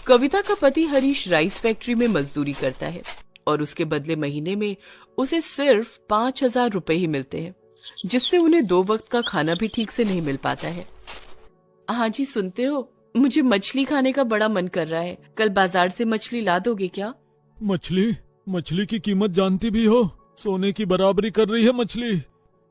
कविता का पति Harish rice factory में मजदूरी करता है और उसके बदले महीने में उसे सिर्फ 5,000 रुपए ही मिलते हैं, जिससे उन्हें 2 वक्त का खाना भी ठीक से नहीं मिल पाता है। हाँ जी, सुनते हो, मुझे मछली खाने का बड़ा मन कर रहा है। कल बाजार से मछली ला दोगे क्या? मछली की कीमत जानती भी हो, सोने की बराबरी कर रही है मछली।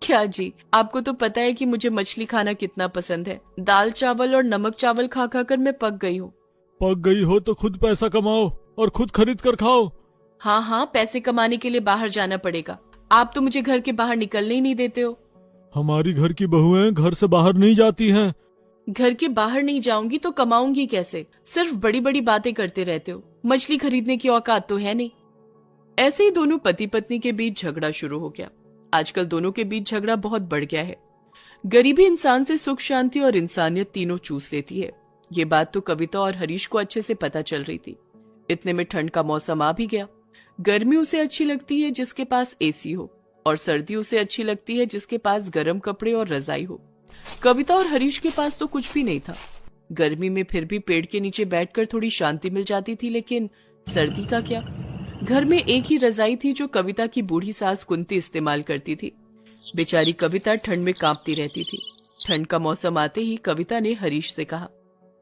क्या जी, आपको तो पता है कि मुझे मछली खाना कितना पसंद है। दाल चावल और नमक चावल खा खा कर मैं पक गई हूँ। पक गई हो तो खुद पैसा कमाओ और खुद खरीद कर खाओ। हाँ, पैसे कमाने के लिए बाहर जाना पड़ेगा। आप तो मुझे घर के बाहर निकलने ही नहीं देते हो। हमारी घर की बहुएं घर से बाहर नहीं जाती हैं। घर के बाहर नहीं जाऊंगी तो कमाऊंगी कैसे? सिर्फ बड़ी बड़ी बातें करते रहते हो। मछली खरीदने की औकात तो है नहीं। ऐसे ही दोनों पति पत्नी के बीच झगड़ा शुरू हो गया। आजकल दोनों के बीच झगड़ा बहुत बढ़ गया है। गरीबी इंसान से सुख शांति और इंसानियत तीनों चूस लेती है। ये बात तो कविता और हरीश को अच्छे से पता चल रही थी। इतने में ठंड का मौसम आ भी गया। गर्मी उसे अच्छी लगती है जिसके पास एसी हो, और सर्दी उसे अच्छी लगती है जिसके पास गर्म कपड़े और रजाई हो। कविता और हरीश के पास तो कुछ भी नहीं था। गर्मी में फिर भी पेड़ के नीचे बैठकर थोड़ी शांति मिल जाती थी, लेकिन सर्दी का क्या? घर में एक ही रजाई थी जो कविता की बूढ़ी सास कुंती इस्तेमाल करती थी। बेचारी कविता ठंड में कांपती रहती थी। ठंड का मौसम आते ही कविता ने हरीश से कहा,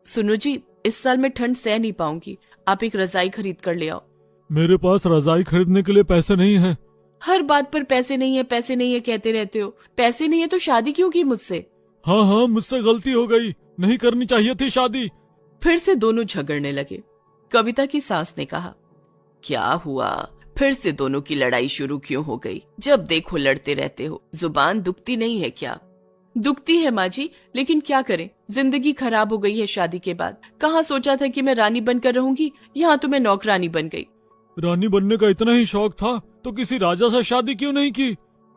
सुनो जी, इस साल मैं ठंड सह नहीं पाऊंगी, आप एक रजाई खरीद कर ले आओ। मेरे पास रजाई खरीदने के लिए पैसे नहीं हैं। हर बात पर पैसे नहीं है कहते रहते हो। पैसे नहीं है तो शादी क्यों की मुझसे? हाँ, मुझसे गलती हो गई, नहीं करनी चाहिए थी शादी। फिर से दोनों झगड़ने लगे। कविता की सास ने कहा, क्या हुआ? फिर से दोनों की लड़ाई शुरू क्यों हो गई? जब देखो लड़ते रहते हो। जुबान दुखती नहीं है क्या? दुखती है माँ जी, लेकिन क्या करें, जिंदगी खराब हो गई है शादी के बाद। कहाँ सोचा था कि मैं रानी बनकर रहूंगी, यहाँ तो मैं नौकरानी बन गई। रानी बनने का इतना ही शौक था तो किसी राजा से शादी क्यों नहीं की?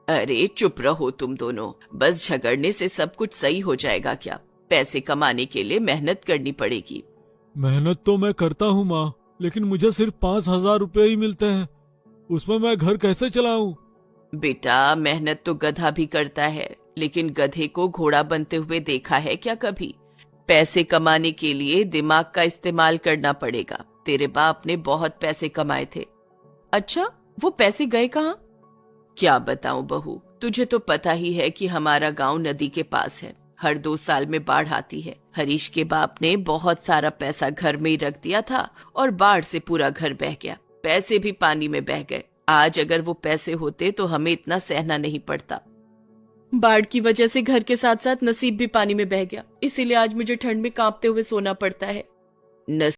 अरे चुप रहो तुम दोनों, बस झगड़ने से सब कुछ सही हो जाएगा क्या? पैसे कमाने के लिए मेहनत करनी पड़ेगी। मेहनत तो मैं करता हूँ माँ, लेकिन मुझे सिर्फ 5,000 रुपए ही मिलते हैं। उसमें मैं घर कैसे चलाऊं? बेटा, मेहनत तो गधा भी करता है, लेकिन गधे को घोड़ा बनते हुए देखा है क्या कभी? पैसे कमाने के लिए दिमाग का इस्तेमाल करना पड़ेगा। तेरे बाप ने बहुत पैसे कमाए थे। अच्छा, वो पैसे गए कहाँ? क्या बताऊं बहू, तुझे तो पता ही है कि हमारा गांव नदी के पास है। हर 2 साल में बाढ़ आती है। हरीश के बाप ने बहुत सारा पैसा घर में ही रख दिया था और बाढ़ से पूरा घर बह गया। पैसे भी पानी में बह गए। आज अगर वो पैसे होते तो हमें इतना सहना नहीं पड़ता। बाढ़ की वजह से घर के साथ साथ नसीब भी पानी में बह गया, इसीलिए आज मुझे ठंड में कांपते हुए सोना पड़ता है।